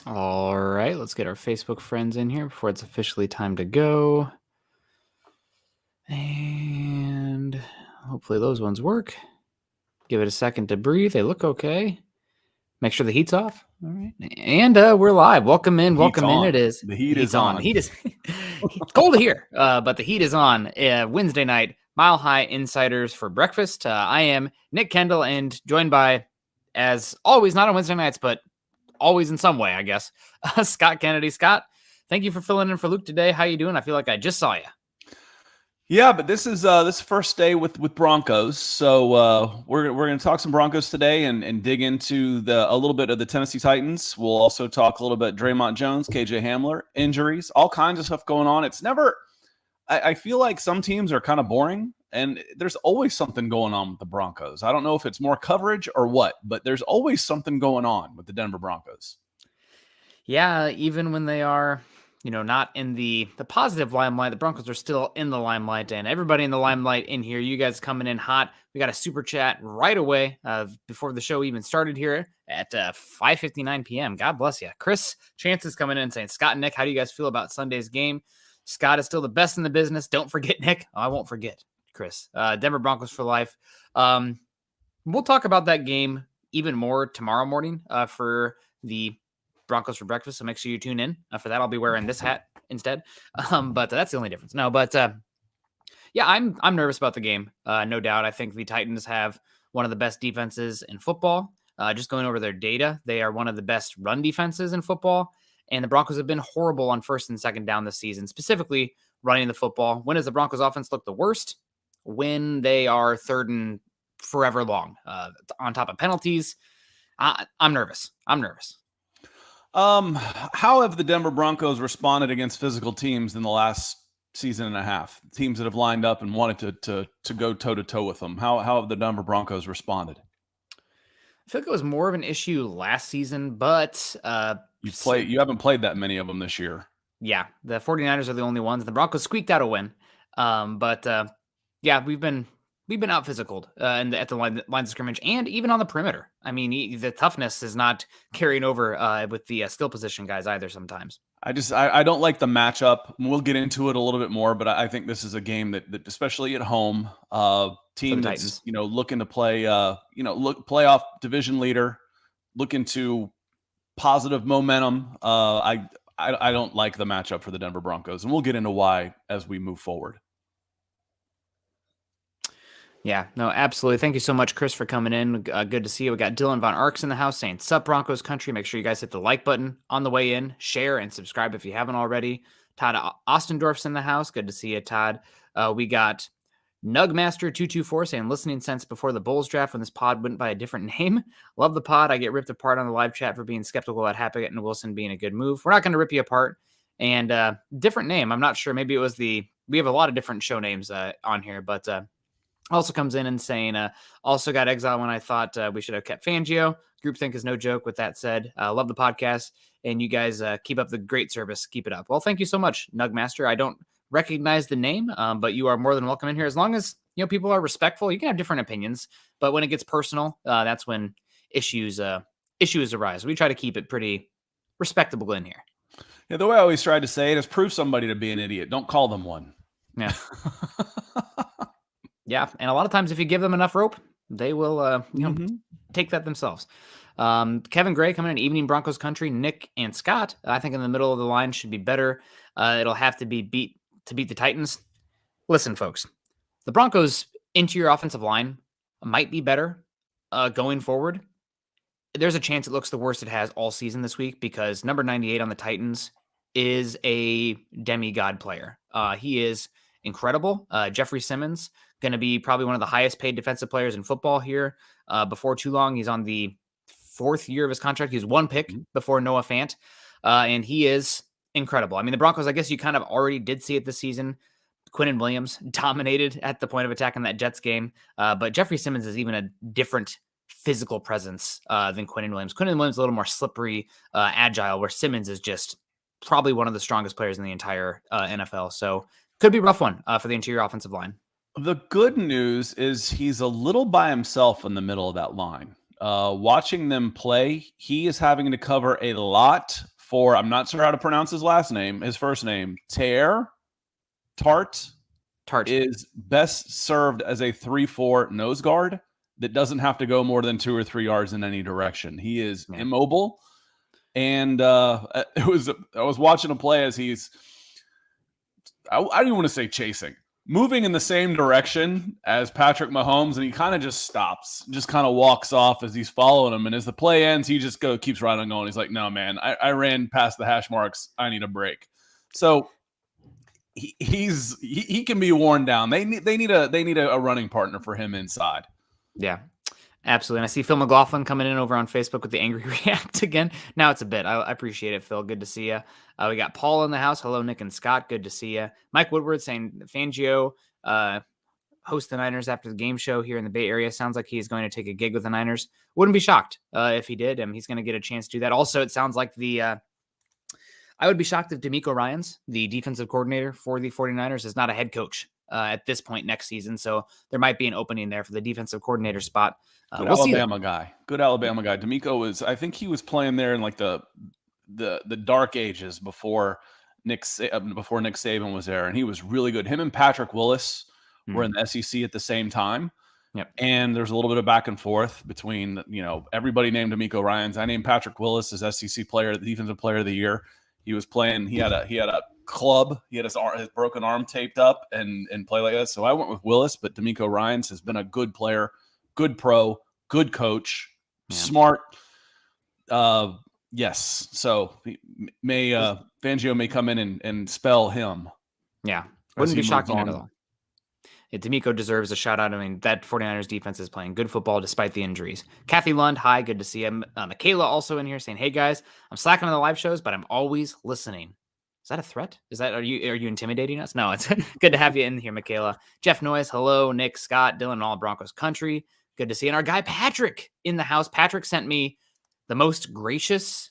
All right, let's get our Facebook friends in here before it's officially time to go. And hopefully those ones work. Give it a second to breathe. They look okay. Make sure the heat's off. All right. And we're live. Welcome in. Welcome in. It is. The heat is on. The heat is it's cold here, but the heat is on. Wednesday night, Mile High Insiders for breakfast. I am Nick Kendell and joined by, as always, not on Wednesday nights, but always in some way, I guess, Scott Kennedy. Scott, thank you for filling in for Luke today. How you doing? I feel like I just saw you. Yeah, but this is first day with Broncos, so we're going to talk some Broncos today and dig into a little bit of the Tennessee Titans. We'll also talk a little bit Dre'Mont Jones, KJ Hamler, injuries, all kinds of stuff going on. It's never. I feel like some teams are kind of boring, and there's always something going on with the Broncos. I don't know if it's more coverage or what, but there's always something going on with the Denver Broncos. Yeah, even when they are, not in the positive limelight, the Broncos are still in the limelight, and everybody in the limelight in here, you guys coming in hot. We got a super chat right away before the show even started here at 5:59 p.m. God bless you. Chris Chance is coming in saying, Scott and Nick, how do you guys feel about Sunday's game? Scott is still the best in the business. Don't forget, Nick. I won't forget, Chris. Denver Broncos for life. We'll talk about that game even more tomorrow morning for the Broncos for breakfast, so make sure you tune in for that. I'll be wearing this hat instead, but that's the only difference. No, but yeah, I'm nervous about the game, no doubt. I think the Titans have one of the best defenses in football. Just going over their data, they are one of the best run defenses in football, and the Broncos have been horrible on first and second down this season, specifically running the football. When does the Broncos offense look the worst? When they are third and forever long, on top of penalties. I'm nervous. How have the Denver Broncos responded against physical teams in the last season and a half? Teams that have lined up and wanted to go toe to toe with them. How have the Denver Broncos responded? I feel like it was more of an issue last season, but you haven't played that many of them this year. Yeah, the 49ers are the only ones. The Broncos squeaked out a win. But yeah, we've been out physicaled at the lines of scrimmage and even on the perimeter. I mean, the toughness is not carrying over with the skill position guys either sometimes. I don't like the matchup. We'll get into it a little bit more, but I think this is a game that especially at home, team that's looking to play, playoff division leader, looking to positive momentum. I don't like the matchup for the Denver Broncos, and we'll get into why as we move forward. Yeah, no, absolutely. Thank you so much, Chris, for coming in. Good to see you. We got Dylan Von Arks in the house saying, "Sup, Broncos country." Make sure you guys hit the like button on the way in, share, and subscribe if you haven't already. Todd Ostendorf's in the house. Good to see you, Todd. We got Nugmaster224 saying, "Listening since before the Bulls draft when this pod went by a different name. Love the pod. I get ripped apart on the live chat for being skeptical about Hackett and Wilson being a good move. We're not going to rip you apart. And different name. I'm not sure. Maybe it was we have a lot of different show names on here, but also comes in and saying, also got exiled when I thought we should have kept Fangio. Groupthink is no joke. With that said, love the podcast, and you guys keep up the great service. Keep it up." Well, thank you so much, Nugmaster. I don't recognize the name, but you are more than welcome in here. As long as people are respectful, you can have different opinions, but when it gets personal, that's when issues arise. We try to keep it pretty respectable in here. Yeah, the way I always try to say it is prove somebody to be an idiot. Don't call them one. Yeah. Yeah, and a lot of times if you give them enough rope, they will take that themselves. Kevin Gray coming in, "Evening Broncos country, Nick and Scott. I think in the middle of the line should be better. It'll have to be beat the Titans." Listen, folks, the Broncos' interior offensive line might be better going forward. There's a chance it looks the worst it has all season this week because number 98 on the Titans is a demigod player. He is incredible. Jeffrey Simmons, going to be probably one of the highest paid defensive players in football here before too long. He's on the 4th year of his contract. He's one pick before Noah Fant, and he is incredible. I mean, the Broncos, I guess you kind of already did see it this season. Quinnen Williams dominated at the point of attack in that Jets game, but Jeffrey Simmons is even a different physical presence than Quinnen Williams. Quinnen Williams is a little more slippery, agile, where Simmons is just probably one of the strongest players in the entire NFL. So could be a rough one for the interior offensive line. The good news is he's a little by himself in the middle of that line. Watching them play, he is having to cover a lot for, I'm not sure how to pronounce his first name, Tart is best served as a 3-4 nose guard that doesn't have to go more than 2 or 3 yards in any direction. He is immobile. And I was watching him play as I don't even want to say chasing, moving in the same direction as Patrick Mahomes, and he kind of just stops, just kind of walks off as he's following him. And as the play ends, he just keeps right on going. He's like, no, man, I ran past the hash marks. I need a break. So he can be worn down. They need a running partner for him inside. Yeah. Absolutely. And I see Phil McLaughlin coming in over on Facebook with the angry react again. Now it's a bit. I appreciate it, Phil. Good to see you. We got Paul in the house. Hello, Nick and Scott. Good to see you. Mike Woodward saying Fangio host the Niners after the game show here in the Bay Area. Sounds like he's going to take a gig with the Niners. Wouldn't be shocked if he did. He's going to get a chance to do that. Also, it sounds like I would be shocked if D'Amico Ryans, the defensive coordinator for the 49ers, is not a head coach at this point next season. So there might be an opening there for the defensive coordinator spot. Good Alabama guy. D'Amico I think he was playing there in like the dark ages before Nick Saban was there, and he was really good. Him and Patrick Willis were in the SEC at the same time. Yep. And there's a little bit of back and forth between, everybody named D'Amico Ryans. I named Patrick Willis as SEC player, the defensive player of the year. He was playing. He had a club. He had his broken arm taped up and play like that. So I went with Willis, but D'Amico Ryans has been a good player, good pro, good coach, smart. Yes. So Fangio may come in and spell him. Yeah. Wouldn't be shocking at all. D'Amico deserves a shout out. I mean, that 49ers defense is playing good football despite the injuries. Kathy Lund, hi, good to see you. Michaela also in here saying, hey guys, I'm slacking on the live shows, but I'm always listening. Is that a threat? Are you intimidating us? No, it's good to have you in here, Michaela. Jeff Noyes, hello, Nick, Scott, Dylan, all Broncos country. Good to see you. And our guy Patrick in the house. Patrick sent me the most gracious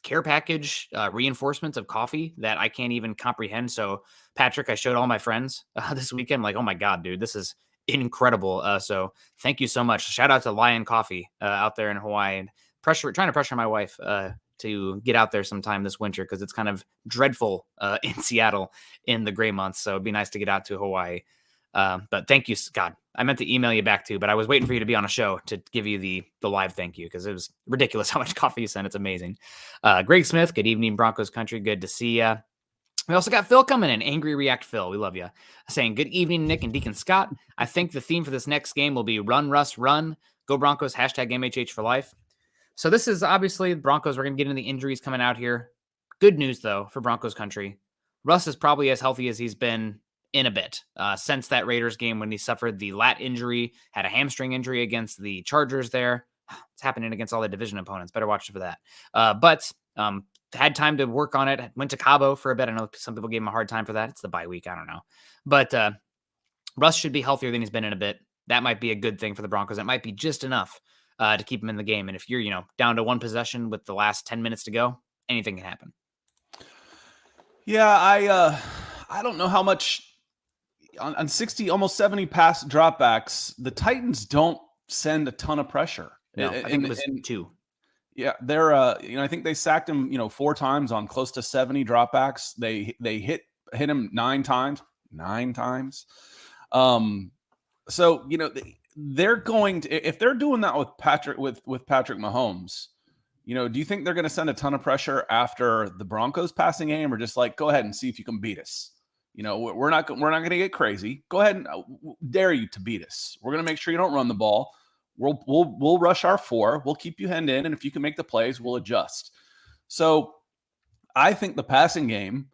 care package reinforcements of coffee that I can't even comprehend. So Patrick, I showed all my friends this weekend, like, oh my God, dude, this is incredible. So thank you so much. Shout out to Lion Coffee out there in Hawaii, and trying to pressure my wife to get out there sometime this winter, because it's kind of dreadful in Seattle in the gray months. So it'd be nice to get out to Hawaii. But thank you, Scott. I meant to email you back too, but I was waiting for you to be on a show to give you the live thank you, because it was ridiculous how much coffee you sent. It's amazing. Greg Smith, good evening, Broncos country. Good to see you. We also got Phil coming in. Angry React Phil, we love you. Saying, good evening, Nick and Deacon Scott. I think the theme for this next game will be run, Russ, run. Go Broncos, hashtag MHH for life. So this is obviously the Broncos. We're going to get into the injuries coming out here. Good news, though, for Broncos country. Russ is probably as healthy as he's been in a bit since that Raiders game when he suffered the lat injury, had a hamstring injury against the Chargers there. It's happening against all the division opponents. Better watch for that. But had time to work on it. Went to Cabo for a bit. I know some people gave him a hard time for that. It's the bye week. I don't know. But Russ should be healthier than he's been in a bit. That might be a good thing for the Broncos. That might be just enough to keep him in the game. And if you're, down to one possession with the last 10 minutes to go, anything can happen. Yeah, I don't know how much on 60, almost 70 pass dropbacks, the Titans don't send a ton of pressure. No, I think it was 2. Yeah, they're I think they sacked him, 4 times on close to 70 dropbacks. They hit him 9 times. So, they're going to, if they're doing that with Patrick Mahomes, do you think they're going to send a ton of pressure after the Broncos passing game, or just like, go ahead and see if you can beat us? We're not going to get crazy. Go ahead and dare you to beat us. We're going to make sure you don't run the ball. We'll rush our 4. We'll keep you hemmed in, and if you can make the plays, we'll adjust. So I think the passing game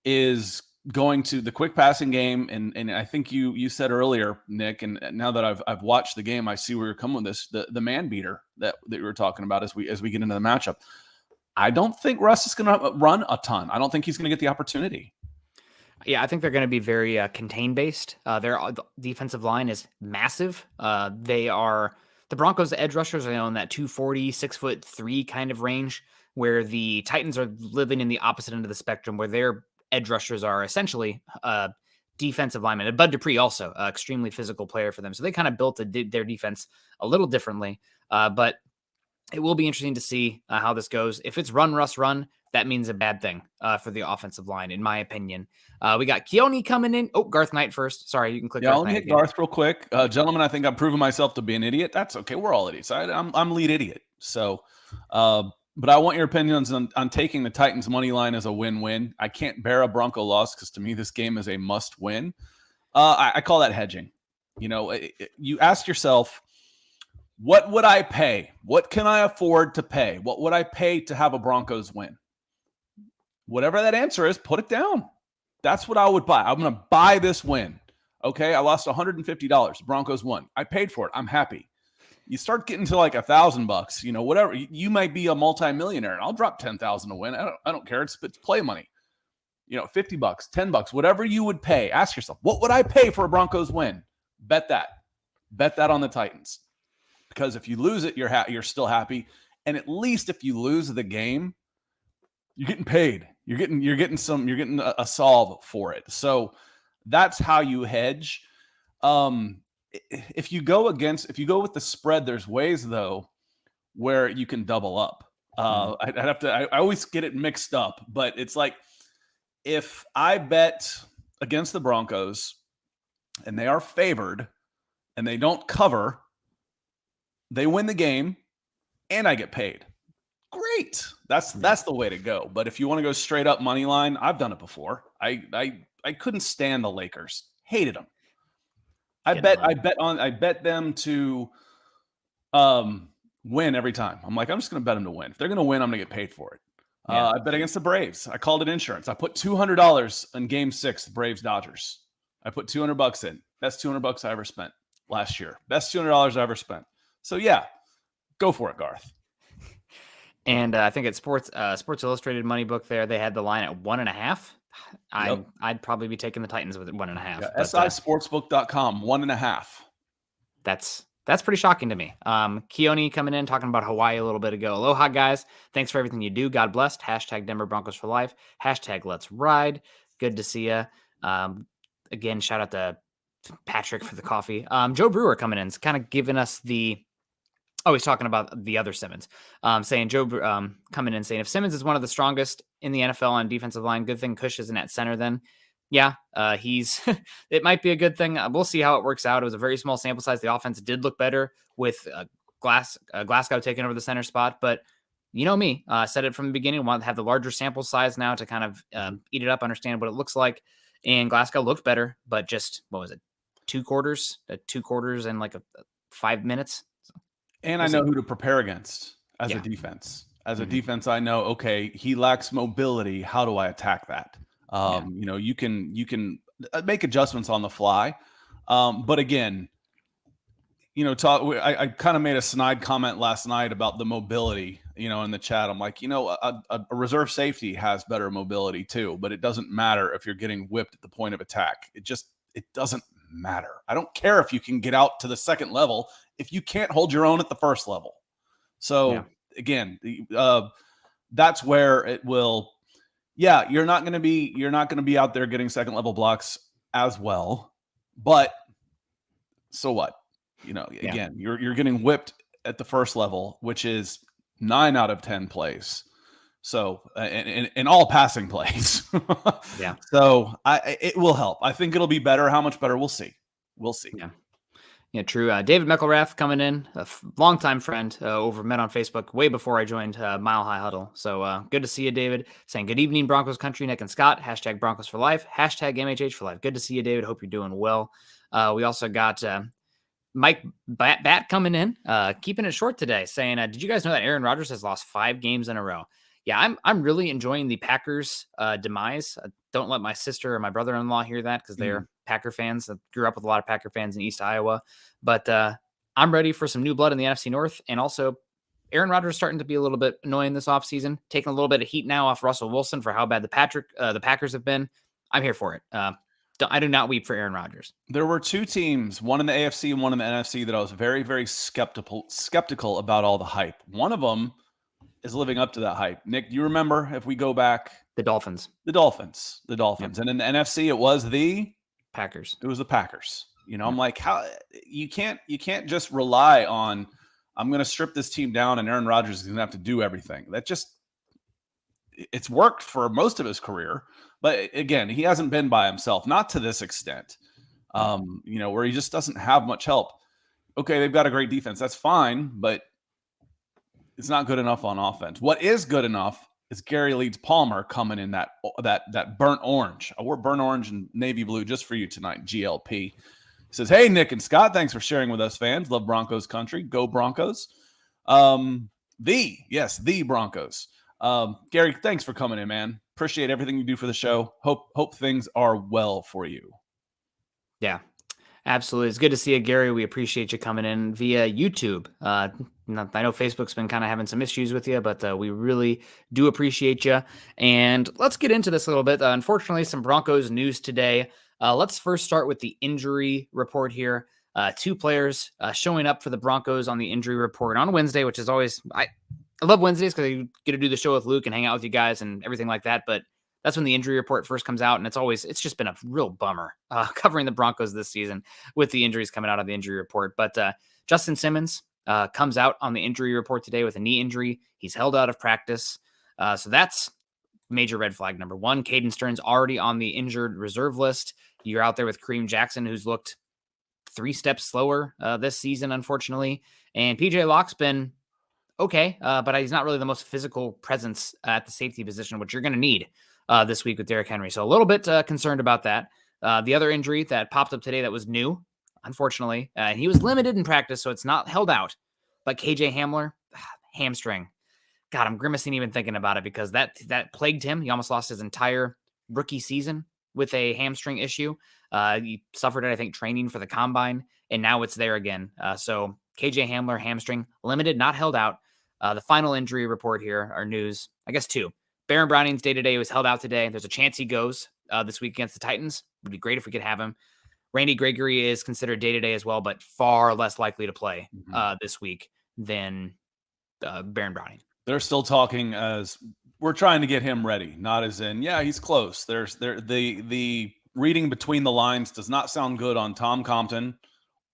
is going to the quick passing game, and I think you said earlier, Nick, and now that I've watched the game, I see where you're coming with this. The man beater that you were talking about as we get into the matchup. I don't think Russ is going to run a ton. I don't think he's going to get the opportunity. Yeah, I think they're going to be very contain based. Their defensive line is massive. The Broncos' edge rushers are in that 240, 6'3" kind of range, where the Titans are living in the opposite end of the spectrum, where their edge rushers are essentially defensive linemen. And Bud Dupree also extremely physical player for them. So they kind of built their defense a little differently. But it will be interesting to see how this goes. If it's run, Russ, run, that means a bad thing for the offensive line, in my opinion. We got Keone coming in. Oh, Garth Knight first. Sorry, you can click. Yeah, I'll hit Garth real quick. Gentlemen, I think I've proven myself to be an idiot. That's okay. We're all idiots. I'm lead idiot. So, but I want your opinions on taking the Titans money line as a win-win. I can't bear a Bronco loss because to me this game is a must-win. I call that hedging. You know, you ask yourself, what would I pay? What can I afford to pay? What would I pay to have a Broncos win? Whatever that answer is, put it down. That's what I would buy. I'm going to buy this win. Okay, I lost $150. Broncos won. I paid for it. I'm happy. You start getting to like $1,000, you know, whatever. You might be a multimillionaire, and I'll drop 10,000 to win. I don't care. It's play money. You know, $50, $10, whatever you would pay. Ask yourself, what would I pay for a Broncos win? Bet that. Bet that on the Titans. Because if you lose it, you're still happy. And at least if you lose the game, you're getting paid. You're getting a solve for it. So that's how you hedge. If you go with the spread, there's ways though where you can double up. I always get it mixed up, but it's like if I bet against the Broncos and they are favored and they don't cover, they win the game and I get paid. Great. That's the way to go. But if you want to go straight up money line, I've done it before. I couldn't stand the Lakers. Hated them. I bet them to win every time. I'm like, I'm just going to bet them to win. If they're going to win, I'm going to get paid for it. I bet against the Braves. I called it insurance. I put $200 in Game 6, Braves Dodgers. I put $200 in. Best $200 I ever spent last year. Best $200 I ever spent. So yeah, go for it, Garth. And I think at Sports Illustrated Money Book there, they had the line at 1.5. I'd probably be taking the Titans with 1.5. Yeah, sisportsbook.com, 1.5. That's pretty shocking to me. Keone coming in, talking about Hawaii a little bit ago. Aloha, guys. Thanks for everything you do. God bless. Hashtag Denver Broncos for life. Hashtag Let's Ride. Good to see you. Again, shout out to Patrick for the coffee. Joe Brewer coming in, kind of giving us the... Oh, he's talking about the other Simmons, saying coming in saying if Simmons is one of the strongest in the NFL on defensive line, good thing Cush isn't at center then. Yeah, he's it might be a good thing. We'll see how it works out. It was a very small sample size. The offense did look better with Glasgow taking over the center spot. But you know me, I said it from the beginning. I want to have the larger sample size now to kind of eat it up, understand what it looks like. And Glasgow looked better, but just, what was it, 2 quarters? 2 quarters and like 5 minutes? And I know who to prepare against as a defense. As a defense, I know, okay, he lacks mobility. How do I attack that? You know, you can make adjustments on the fly. But again, you know, I kind of made a snide comment last night about the mobility, you know, in the chat. I'm like, you know, a reserve safety has better mobility too, but it doesn't matter if you're getting whipped at the point of attack. It doesn't matter. I don't care if you can get out to the second level if you can't hold your own at the first level. So again, that's where it will. Yeah, you're not going to be out there getting second level blocks as well. But so what? You know, again, you're getting whipped at the first level, which is 9 out of 10 plays. So in all passing plays. So it will help. I think it'll be better. How much better? We'll see. Yeah, true. David McElrath coming in, a longtime friend, met on Facebook way before I joined Mile High Huddle. So good to see you, David. Saying good evening, Broncos country, Nick and Scott. Hashtag Broncos for life. Hashtag MHH for life. Good to see you, David. Hope you're doing well. We also got Mike Bat coming in, keeping it short today, saying, did you guys know that Aaron Rodgers has lost 5 games in a row? Yeah, I'm really enjoying the Packers' demise. Don't let my sister or my brother-in-law hear that because they're Packer fans. I grew up with a lot of Packer fans in East Iowa. But I'm ready for some new blood in the NFC North. And also, Aaron Rodgers is starting to be a little bit annoying this offseason, taking a little bit of heat now off Russell Wilson for how bad the Packers have been. I'm here for it. I do not weep for Aaron Rodgers. There were 2 teams, one in the AFC and one in the NFC, that I was very, very skeptical about all the hype. One of them is living up to that hype. Nick, do you remember, if we go back? The Dolphins. Yep. And in the NFC, it was the Packers. It was the Packers. You know, I'm like, how you can't just rely on, I'm going to strip this team down and Aaron Rodgers is going to have to do everything. it's worked for most of his career. But again, he hasn't been by himself, not to this extent, where he just doesn't have much help. Okay, they've got a great defense. That's fine, but it's not good enough on offense. What is good enough is Gary Leeds Palmer coming in that burnt orange. I wore burnt orange and navy blue just for you tonight, GLP. He says, hey, Nick and Scott, thanks for sharing with us, fans. Love Broncos country. Go Broncos. The Broncos. Gary, thanks for coming in, man. Appreciate everything you do for the show. Hope things are well for you. Yeah, absolutely. It's good to see you, Gary. We appreciate you coming in via YouTube. I know Facebook's been kind of having some issues with you, but we really do appreciate you. And let's get into this a little bit. Unfortunately, some Broncos news today. Let's first start with the injury report here. 2 players showing up for the Broncos on the injury report on Wednesday, which is always, I love Wednesdays because I get to do the show with Luke and hang out with you guys and everything like that. But that's when the injury report first comes out. And it's just been a real bummer covering the Broncos this season with the injuries coming out of the injury report. But Justin Simmons comes out on the injury report today with a knee injury. He's held out of practice. So that's major red flag number 1. Caden Stern's already on the injured reserve list. You're out there with Kareem Jackson, who's looked 3 steps slower this season, unfortunately. And PJ Locke's been okay, but he's not really the most physical presence at the safety position, which you're going to need this week with Derrick Henry. So a little bit concerned about that. The other injury that popped up today that was new, unfortunately, and he was limited in practice, so it's not held out. But KJ Hamler, hamstring. God, I'm grimacing even thinking about it because that plagued him. He almost lost his entire rookie season with a hamstring issue. He suffered it, I think, training for the combine, and now it's there again. So KJ Hamler, hamstring, limited, not held out. The final injury report here, our news, I guess 2. Baron Browning's day-to-day was held out today. There's a chance he goes this week against the Titans. It would be great if we could have him. Randy Gregory is considered day-to-day as well, but far less likely to play this week than Baron Browning. They're still talking as we're trying to get him ready, not as in, yeah, he's close. The reading between the lines does not sound good on Tom Compton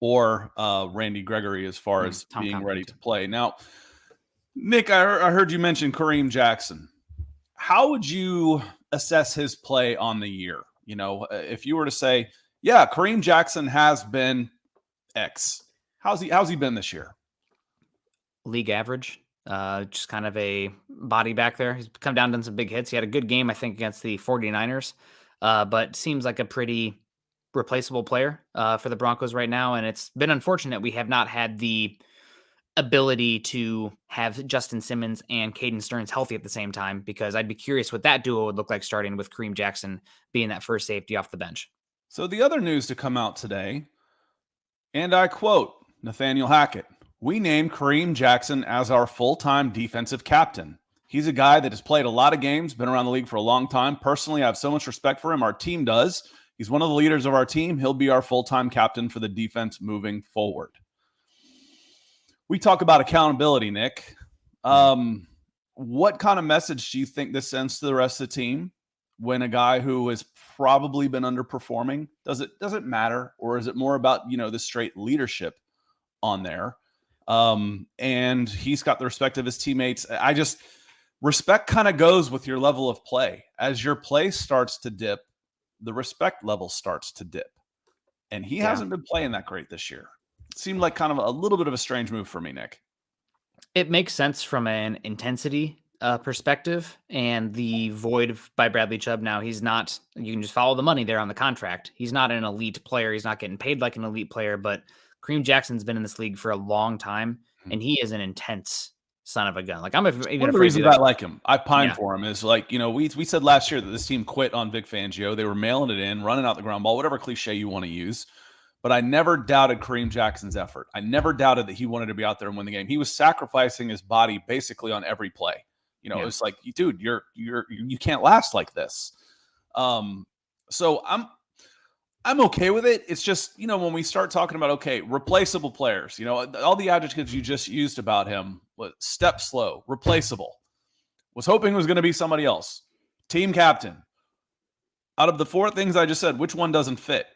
or Randy Gregory as far as Tom being Compton ready to play. Now, Nick, I heard you mention Kareem Jackson. How would you assess his play on the year? If you were to say, yeah, Kareem Jackson has been X. How's he been this year? League average. Just kind of a body back there. He's come down, done some big hits. He had a good game, I think, against the 49ers, but seems like a pretty replaceable player for the Broncos right now. And it's been unfortunate we have not had the ability to have Justin Simmons and Caden Stearns healthy at the same time, because I'd be curious what that duo would look like starting with Kareem Jackson being that first safety off the bench. So the other news to come out today, and I quote Nathaniel Hackett, we named Kareem Jackson as our full-time defensive captain. He's a guy that has played a lot of games, been around the league for a long time. Personally, I have so much respect for him. Our team does. He's one of the leaders of our team. He'll be our full-time captain for the defense moving forward. We talk about accountability, Nick. What kind of message do you think this sends to the rest of the team when a guy who has probably been underperforming, does it matter? Or is it more about, the straight leadership on there? And he's got the respect of his teammates. Respect kind of goes with your level of play. As your play starts to dip, the respect level starts to dip. And he hasn't been playing that great this year. It seemed like kind of a little bit of a strange move for me, Nick. It makes sense from an intensity perspective, and the void by Bradley Chubb. Now he's not, you can just follow the money there on the contract. He's not an elite player. He's not getting paid like an elite player, but Kareem Jackson's been in this league for a long time, and he is an intense son of a gun. Like, one of the reasons I like him, I pine for him, is like, we said last year that this team quit on Vic Fangio. They were mailing it in, running out the ground ball, whatever cliche you want to use. But I never doubted Kareem Jackson's effort. I never doubted that he wanted to be out there and win the game. He was sacrificing his body basically on every play. It's like, dude, you can't last like this. So I'm okay with it. It's just, when we start talking about, replaceable players, all the adjectives you just used about him was step slow, replaceable, was hoping it was going to be somebody else, team captain. Out of the 4 things I just said, which one doesn't fit?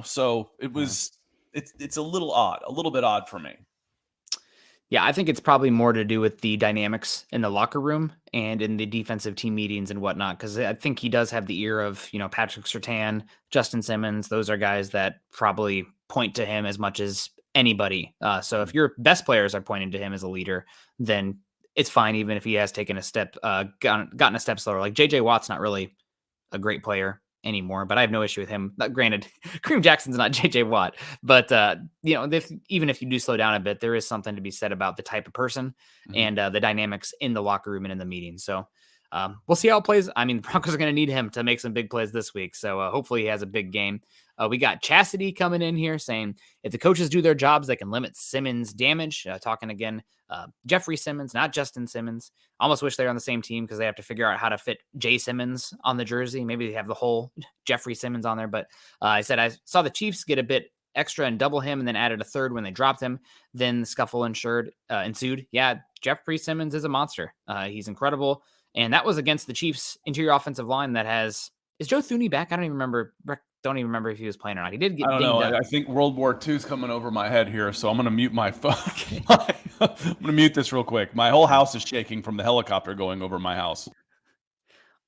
So it's a little bit odd for me. Yeah, I think it's probably more to do with the dynamics in the locker room and in the defensive team meetings and whatnot. Because I think he does have the ear of, Patrick Surtain, Justin Simmons. Those are guys that probably point to him as much as anybody. So if your best players are pointing to him as a leader, then it's fine, even if he has taken a step, gotten a step slower. Like JJ Watt's not really a great player anymore, but I have no issue with him. Granted, Kareem Jackson's not JJ Watt, but even if you do slow down a bit, there is something to be said about the type of person and the dynamics in the locker room and in the meeting. So we'll see how it plays. I mean, the Broncos are going to need him to make some big plays this week. So hopefully he has a big game. We got Chastity coming in here saying if the coaches do their jobs, they can limit Simmons' damage. Talking again, Jeffrey Simmons, not Justin Simmons. Almost wish they were on the same team because they have to figure out how to fit Jay Simmons on the jersey. Maybe they have the whole Jeffrey Simmons on there. But I said I saw the Chiefs get a bit extra and double him and then added a third when they dropped him. Then the scuffle ensued. Yeah, Jeffrey Simmons is a monster. He's incredible. And that was against the Chiefs' interior offensive line that has – is Joe Thuney back? I don't even remember if he was playing or not. He did get I don't know. I think World War II is coming over my head here, so I'm going to mute my phone. I'm going to mute this real quick. My whole house is shaking from the helicopter going over my house.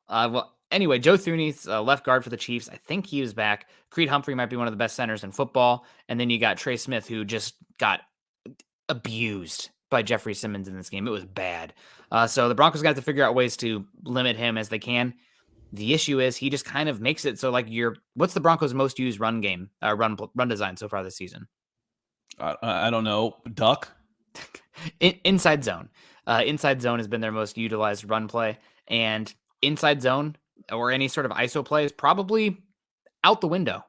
Well, anyway, Joe Thuney's left guard for the Chiefs. I think he was back. Creed Humphrey might be one of the best centers in football. And then you got Trey Smith, who just got abused by Jeffrey Simmons in this game. It was bad. So the Broncos got to figure out ways to limit him as they can. The issue is he just kind of makes it so like what's the Broncos' most used run game, run design so far this season? I don't know. Duck? Inside zone. Inside zone has been their most utilized run play, and inside zone or any sort of ISO play is probably out the window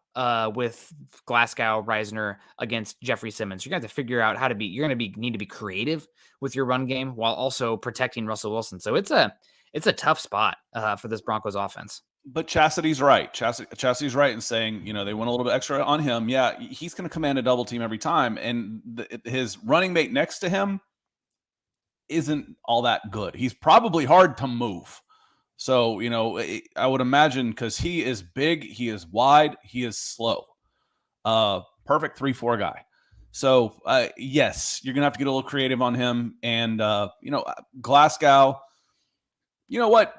with Glasgow, Reisner against Jeffrey Simmons. You're going to have to figure out how to need to be creative with your run game while also protecting Russell Wilson. So it's a tough spot for this Broncos offense. But Chastity's right. Chastity's right in saying, they went a little bit extra on him. Yeah, he's going to command a double team every time. And his running mate next to him isn't all that good. He's probably hard to move. So, I would imagine because he is big, he is wide, he is slow. Perfect 3-4 guy. So, yes, you're going to have to get a little creative on him. And, Glasgow, you know what?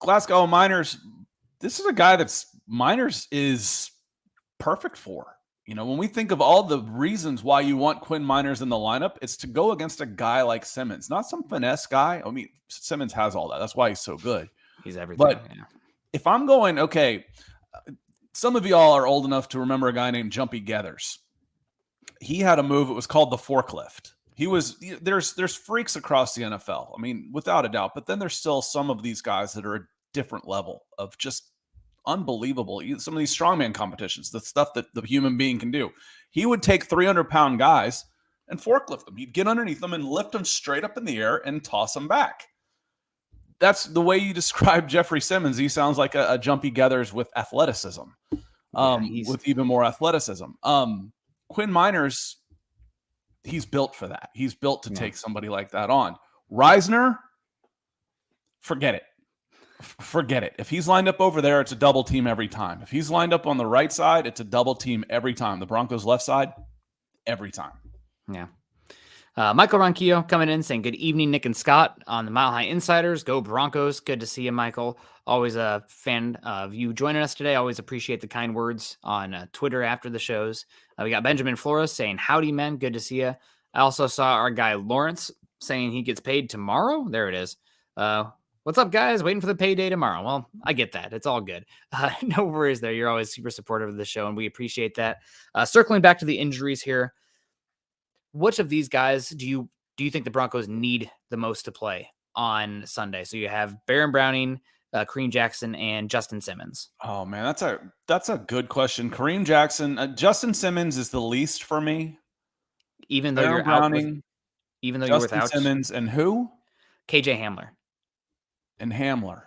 Glasgow Miners, this is a guy that's Miners is perfect for. When we think of all the reasons why you want Quinn Miners in the lineup, it's to go against a guy like Simmons, not some finesse guy. I mean, Simmons has all that. That's why he's so good. He's everything. But if I'm going, okay, some of y'all are old enough to remember a guy named Jumpy Gathers. He had a move. It was called the forklift. There's freaks across the NFL. I mean, without a doubt. But then there's still some of these guys that are a different level of just unbelievable. Some of these strongman competitions, the stuff that the human being can do. He would take 300-pound guys and forklift them. He'd get underneath them and lift them straight up in the air and toss them back. That's the way you describe Jeffrey Simmons. He sounds like a Jumpy Gathers with athleticism, with even more athleticism. Quinn Miners, he's built for that. He's built to take somebody like that on. Reisner, forget it. Forget it. If he's lined up over there, it's a double team every time. If he's lined up on the right side, it's a double team every time. The Broncos' left side, every time. Yeah. Michael Ronquillo coming in saying, good evening, Nick and Scott on the Mile High Insiders. Go Broncos. Good to see you, Michael. Always a fan of you joining us today. Always appreciate the kind words on Twitter after the shows. We got Benjamin Flores saying, howdy, men. Good to see you. I also saw our guy Lawrence saying he gets paid tomorrow. There it is. What's up, guys? Waiting for the payday tomorrow. Well, I get that. It's all good. No worries there. You're always super supportive of the show, and we appreciate that. Circling back to the injuries here, which of these guys do you think the Broncos need the most to play on Sunday? So you have Baron Browning, Kareem Jackson, and Justin Simmons. Oh man, that's a good question. Kareem Jackson, Justin Simmons is the least for me. Even though you're Browning, you're without Simmons and who? KJ Hamler. And Hamler.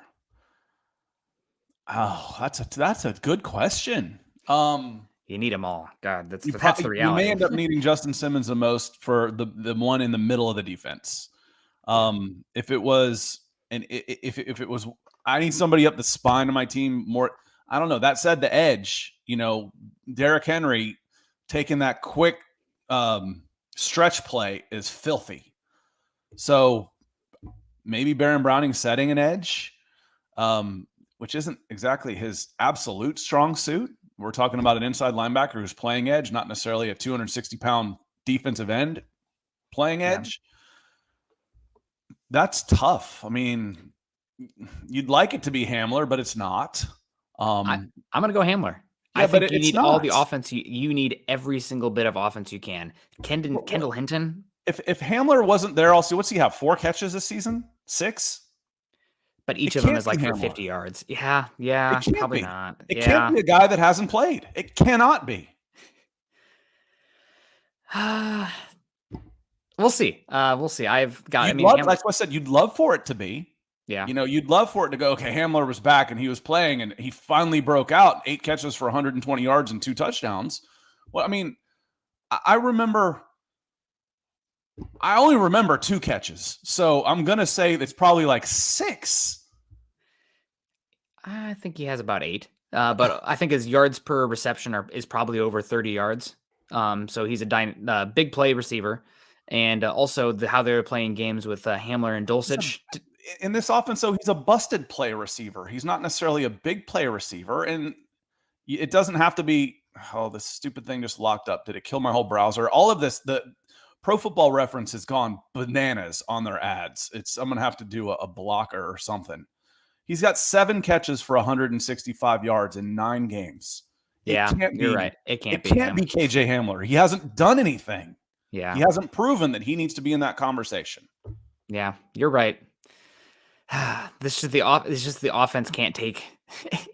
Oh, that's a good question. You need them all. God, that's the reality. You may end up needing Justin Simmons the most for the one in the middle of the defense. If it was I need somebody up the spine of my team more. I don't know. That said, the edge, Derrick Henry taking that quick stretch play is filthy. So maybe Baron Browning setting an edge, which isn't exactly his absolute strong suit. We're talking about an inside linebacker who's playing edge, not necessarily a 260-pound defensive end playing edge. That's tough. I mean, you'd like it to be Hamler, but it's not. I'm going to go Hamler. Yeah, I think you it's need not. all the offense. You need every single bit of offense you can. Kendall Hinton. If Hamler wasn't there, also, what's he have? 4 catches this season? 6? But each of them is like for 50 yards. Yeah, probably not. It can't be a guy that hasn't played. It cannot be. We'll see. We'll see. Like I said, you'd love for it to be. Yeah. You'd love for it to go, okay, Hamler was back and he was playing and he finally broke out 8 catches for 120 yards and 2 touchdowns. Well, I mean, I only remember 2 catches. So I'm going to say it's probably like 6. I think he has about 8. But I think his yards per reception is probably over 30 yards. So he's a big play receiver. And also how they're playing games with Hamler and Dulcich. In this offense, so he's a busted play receiver. He's not necessarily a big play receiver. And it doesn't have to be, this stupid thing just locked up. Did it kill my whole browser? All of this, the Pro Football Reference has gone bananas on their ads. I'm going to have to do a blocker or something. He's got 7 catches for 165 yards in 9 games. You're right. It can't be KJ Hamler. He hasn't done anything. Yeah. He hasn't proven that he needs to be in that conversation. Yeah, you're right. This is just the offense can't take.